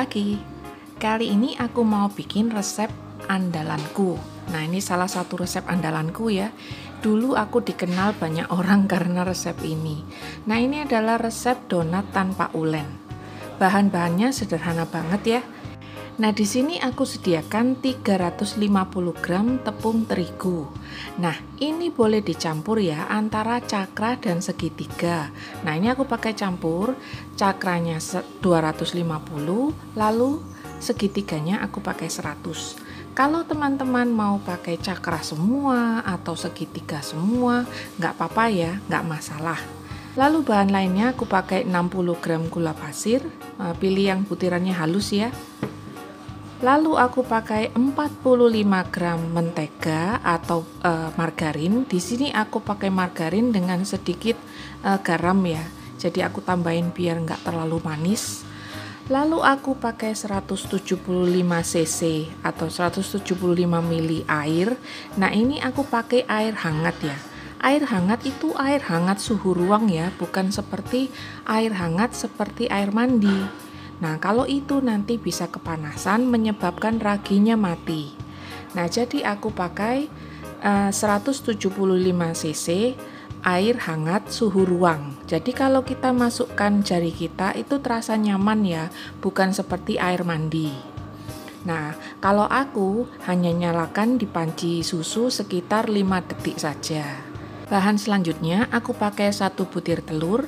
lagi. Kali ini aku mau bikin resep andalanku. Nah, ini salah satu resep andalanku ya. Dulu aku dikenal banyak orang karena resep ini. Nah, ini adalah resep donat tanpa ulen. Bahan-bahannya sederhana banget ya. Nah, di sini aku sediakan 350 gram tepung terigu. Nah, ini boleh dicampur ya antara cakra dan segitiga. Nah, ini aku pakai campur, cakranya 250, lalu segitiganya aku pakai 100. Kalau teman-teman mau pakai cakra semua atau segitiga semua, nggak apa-apa ya, nggak masalah. Lalu bahan lainnya aku pakai 60 gram gula pasir, pilih yang butirannya halus ya. Lalu aku pakai 45 gram mentega atau margarin. Di sini aku pakai margarin dengan sedikit garam ya. Jadi aku tambahin biar nggak terlalu manis. Lalu aku pakai 175 cc atau 175 ml air. Nah, ini aku pakai air hangat ya. Air hangat itu air hangat suhu ruang ya, bukan seperti air hangat seperti air mandi. Nah, kalau itu nanti bisa kepanasan menyebabkan raginya mati. Nah, jadi aku pakai 175 cc air hangat suhu ruang. Jadi kalau kita masukkan jari kita itu terasa nyaman ya, bukan seperti air mandi. Nah, kalau aku hanya nyalakan di panci susu sekitar 5 detik saja. Bahan selanjutnya aku pakai 1 butir telur,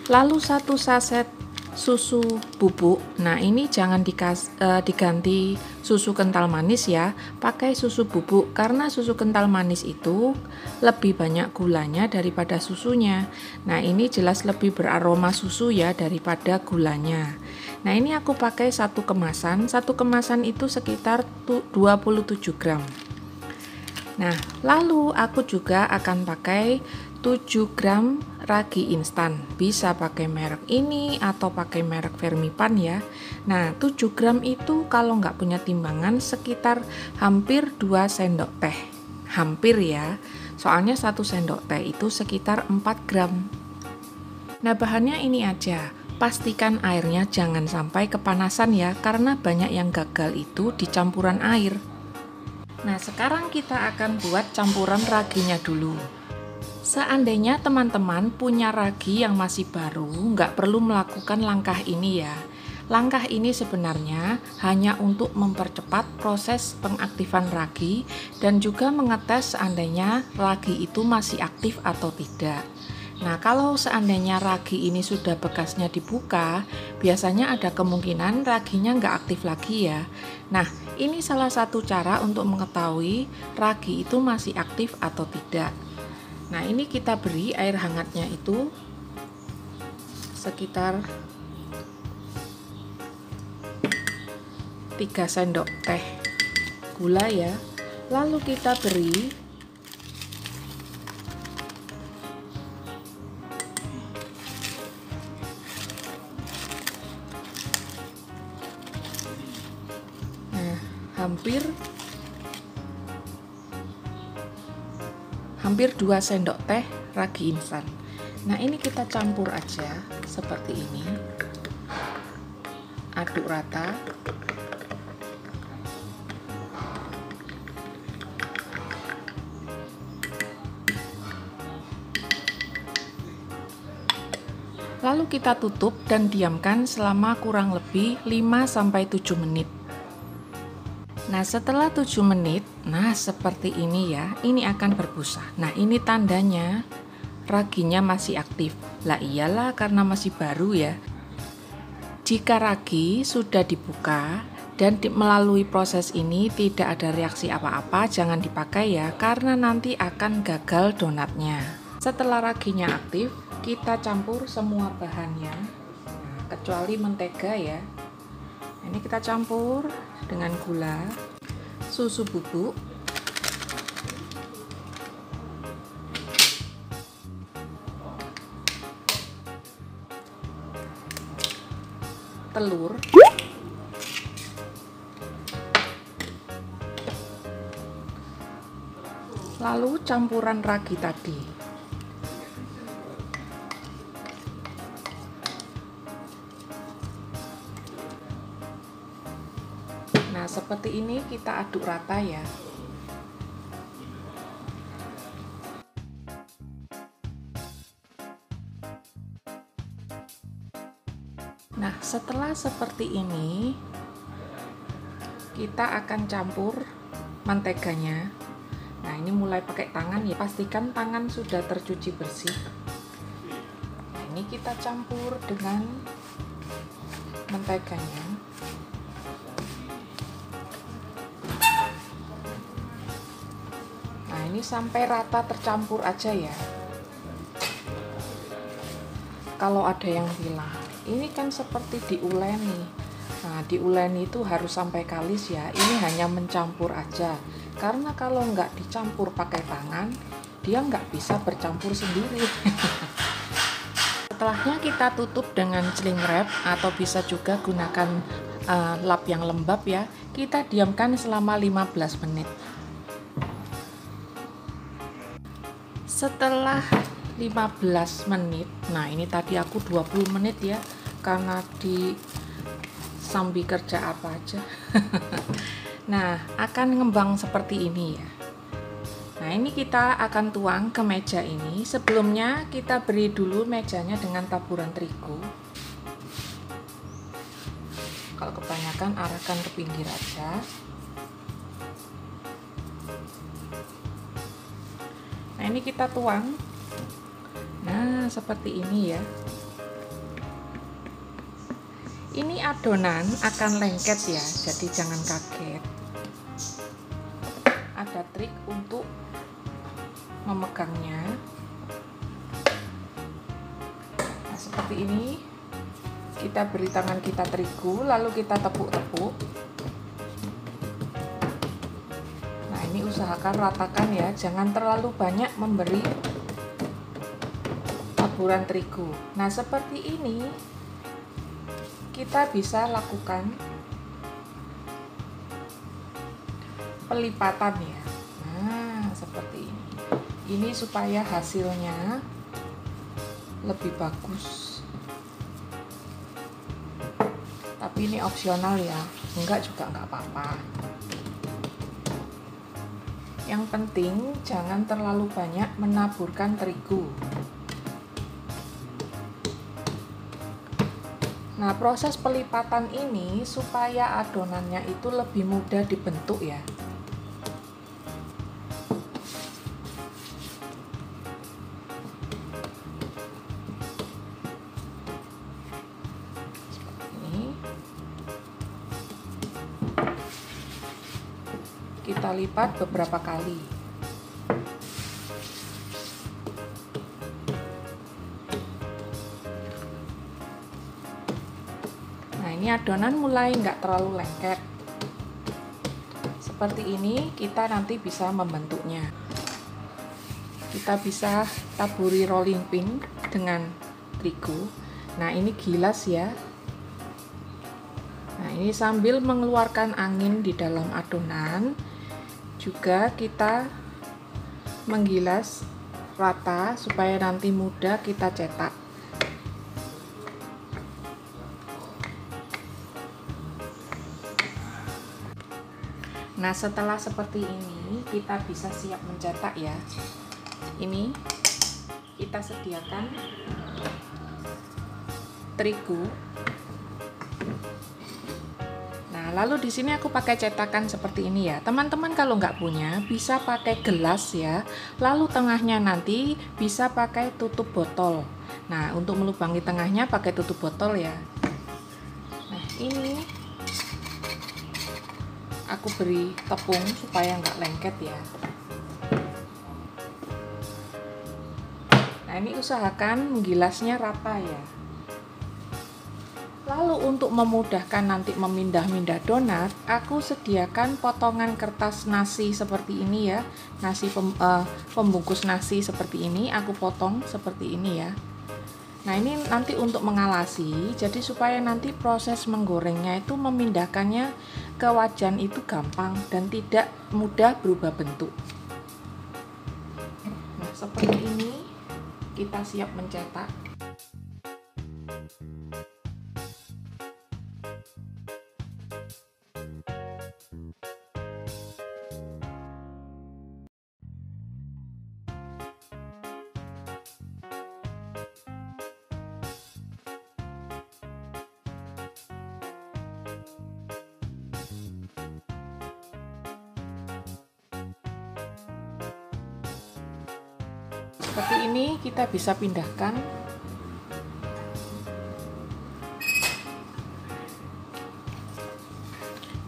lalu 1 saset susu bubuk. Nah, ini jangan diganti susu kental manis ya, pakai susu bubuk karena susu kental manis itu lebih banyak gulanya daripada susunya. Nah, ini jelas lebih beraroma susu ya daripada gulanya. Nah, ini aku pakai satu kemasan itu sekitar 27 gram. Nah, lalu aku juga akan pakai 7 gram ragi instan, bisa pakai merek ini atau pakai merek Fermipan ya. Nah, 7 gram itu kalau nggak punya timbangan sekitar hampir 2 sendok teh, hampir ya, soalnya 1 sendok teh itu sekitar 4 gram. Nah, bahannya ini aja, pastikan airnya jangan sampai kepanasan ya, karena banyak yang gagal itu di campuran air. Nah, sekarang kita akan buat campuran raginya dulu. Seandainya teman-teman punya ragi yang masih baru, nggak perlu melakukan langkah ini ya. Langkah ini sebenarnya hanya untuk mempercepat proses pengaktifan ragi dan juga mengetes seandainya ragi itu masih aktif atau tidak. Nah, kalau seandainya ragi ini sudah bekasnya dibuka, biasanya ada kemungkinan raginya nggak aktif lagi ya. Nah, ini salah satu cara untuk mengetahui ragi itu masih aktif atau tidak. Nah, ini kita beri air hangatnya itu sekitar 3 sendok teh gula ya. Lalu kita beri hampir 2 sendok teh ragi instan. Nah, ini kita campur aja seperti ini. Aduk rata. Lalu kita tutup dan diamkan selama kurang lebih 5-7 menit. Nah, setelah 7 menit, nah seperti ini ya, ini akan berbusa. Nah, ini tandanya raginya masih aktif. Lah iyalah, karena masih baru ya. Jika ragi sudah dibuka dan melalui proses ini tidak ada reaksi apa-apa, jangan dipakai ya, karena nanti akan gagal donatnya. Setelah raginya aktif, kita campur semua bahannya, kecuali mentega ya. Ini kita campur dengan gula, susu bubuk, telur, lalu campuran ragi tadi. seperti ini kita aduk rata ya. Nah, setelah seperti ini, kita akan campur menteganya. Nah, ini mulai pakai tangan ya. Pastikan tangan sudah tercuci bersih. Nah, ini kita campur dengan menteganya. Nah, ini sampai rata tercampur aja ya. Kalau ada yang bilang, ini kan seperti diuleni. Nah, diuleni itu harus sampai kalis ya. Ini hanya mencampur aja. Karena kalau nggak dicampur pakai tangan, dia nggak bisa bercampur sendiri. Setelahnya kita tutup dengan cling wrap atau bisa juga gunakan lap yang lembab ya. Kita diamkan selama 15 menit. Setelah 15 menit, nah ini tadi aku 20 menit ya, karena di sambil kerja apa aja. Nah, akan ngembang seperti ini ya. Nah, ini kita akan tuang ke meja ini. Sebelumnya kita beri dulu mejanya dengan taburan terigu. Kalau kebanyakan arahkan ke pinggir aja. Nah, ini kita tuang. Nah, seperti ini ya. Ini adonan akan lengket ya, jadi jangan kaget. Ada trik untuk memegangnya. Nah, seperti ini. Kita beri tangan kita terigu, lalu kita tepuk-tepuk. Nah, ini usahakan ratakan ya, jangan terlalu banyak memberi taburan terigu. Nah, seperti ini kita bisa lakukan pelipatan ya. Nah, seperti ini. Ini supaya hasilnya lebih bagus. Tapi ini opsional ya, enggak juga enggak apa-apa. Yang penting jangan terlalu banyak menaburkan terigu. Nah, proses pelipatan ini supaya adonannya itu lebih mudah dibentuk ya. Seperti ini. Kita lipat beberapa kali. Ini adonan mulai nggak terlalu lengket. Seperti ini kita nanti bisa membentuknya. Kita bisa taburi rolling pin dengan terigu. Nah, ini gilas ya. Nah, ini sambil mengeluarkan angin di dalam adonan, juga kita menggilas rata supaya nanti mudah kita cetak. Nah, setelah seperti ini kita bisa siap mencetak ya. Ini kita sediakan terigu. Nah, lalu di sini aku pakai cetakan seperti ini ya. Teman-teman kalau nggak punya bisa pakai gelas ya. Lalu tengahnya nanti bisa pakai tutup botol. Nah, untuk melubangi tengahnya pakai tutup botol ya. Nah, ini aku beri tepung supaya nggak lengket ya. Nah, ini usahakan menggilasnya rata ya. Lalu untuk memudahkan nanti memindah-mindah donat, aku sediakan potongan kertas nasi seperti ini ya. Nasi pembungkus nasi seperti ini, aku potong seperti ini ya. Nah, ini nanti untuk mengalasi, jadi supaya nanti proses menggorengnya itu memindahkannya ke wajan itu gampang dan tidak mudah berubah bentuk. Nah, seperti ini kita siap mencetak. seperti ini kita bisa pindahkan.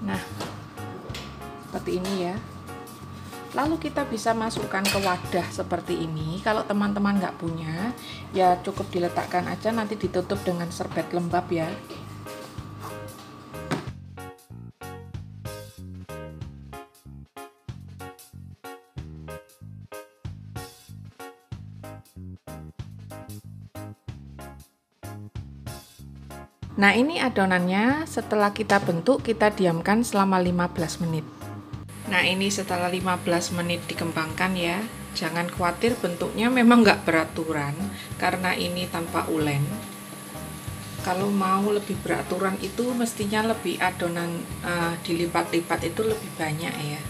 Nah, seperti ini ya. Lalu kita bisa masukkan ke wadah seperti ini. Kalau teman-teman nggak punya, ya cukup diletakkan aja, nanti ditutup dengan serbet lembab ya. Nah, ini adonannya. Setelah kita bentuk, kita diamkan selama 15 menit. Nah, ini setelah 15 menit dikembangkan ya. Jangan khawatir, bentuknya memang nggak beraturan karena ini tanpa ulen. Kalau mau lebih beraturan itu mestinya lebih adonan dilipat-lipat itu lebih banyak ya.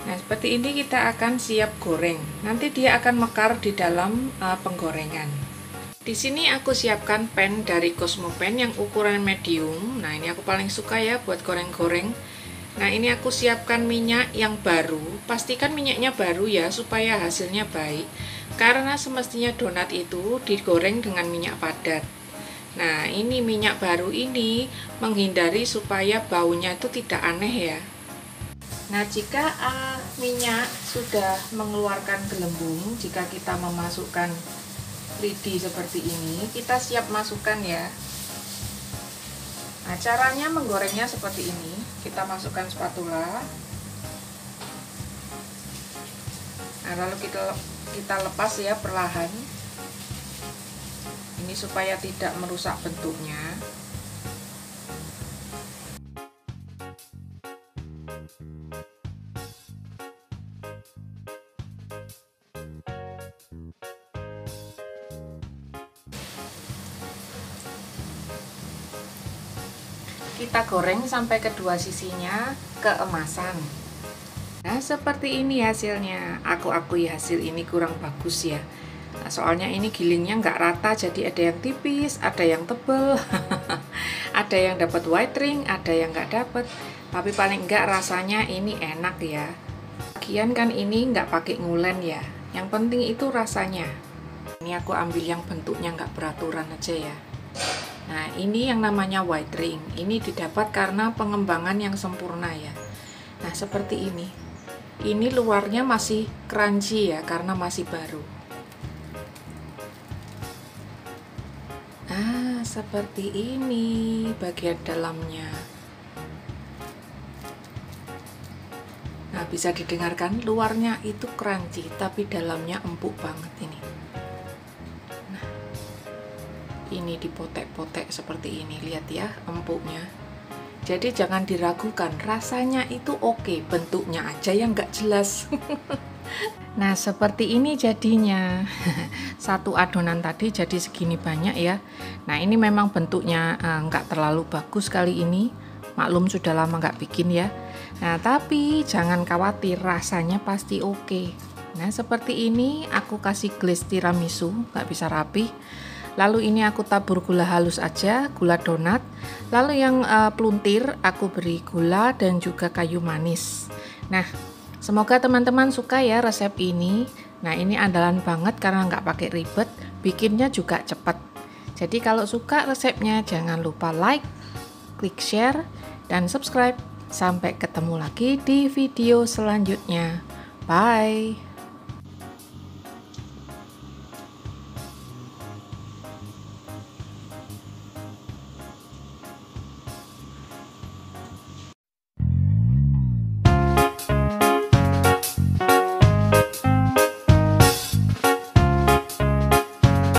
Nah, seperti ini kita akan siap goreng. Nanti dia akan mekar di dalam penggorengan. Di sini aku siapkan pan dari Cosmo Pan yang ukuran medium. Nah, ini aku paling suka ya buat goreng-goreng. Nah, ini aku siapkan minyak yang baru. Pastikan minyaknya baru ya supaya hasilnya baik. Karena semestinya donat itu digoreng dengan minyak padat. Nah, ini minyak baru ini menghindari supaya baunya itu tidak aneh ya. Nah, jika minyak sudah mengeluarkan gelembung, jika kita memasukkan lidi seperti ini, kita siap masukkan ya. Nah, caranya menggorengnya seperti ini. Kita masukkan spatula. Nah, lalu kita lepas ya perlahan. Ini supaya tidak merusak bentuknya. Kita goreng sampai kedua sisinya keemasan. Nah, seperti ini hasilnya. Aku akui hasil ini kurang bagus ya. Nah, soalnya ini gilingnya nggak rata, jadi ada yang tipis, ada yang tebel, ada yang dapat white ring, ada yang nggak dapat. Tapi paling nggak rasanya ini enak ya. Lagian kan ini nggak pakai ngulen ya. Yang penting itu rasanya. Ini aku ambil yang bentuknya nggak beraturan aja ya. Nah, ini yang namanya white ring. Ini didapat karena pengembangan yang sempurna ya. Nah, seperti ini. Ini luarnya masih crunchy ya, karena masih baru. Nah, seperti ini bagian dalamnya. Nah, bisa didengarkan luarnya itu crunchy, tapi dalamnya empuk banget ini. Ini dipotek-potek seperti ini, lihat ya empuknya. Jadi jangan diragukan, rasanya itu oke, bentuknya aja yang nggak jelas. Nah, seperti ini jadinya. Satu adonan tadi jadi segini banyak ya. Nah, ini memang bentuknya nggak terlalu bagus kali ini. Maklum sudah lama nggak bikin ya. Nah, tapi jangan khawatir, rasanya pasti oke. Nah, seperti ini aku kasih glaze tiramisu, nggak bisa rapi. Lalu ini aku tabur gula halus aja, gula donat. Lalu yang peluntir aku beri gula dan juga kayu manis. Nah, semoga teman-teman suka ya resep ini. Nah, ini andalan banget karena nggak pakai ribet, bikinnya juga cepat. Jadi kalau suka resepnya jangan lupa like, klik share, dan subscribe. Sampai ketemu lagi di video selanjutnya. Bye!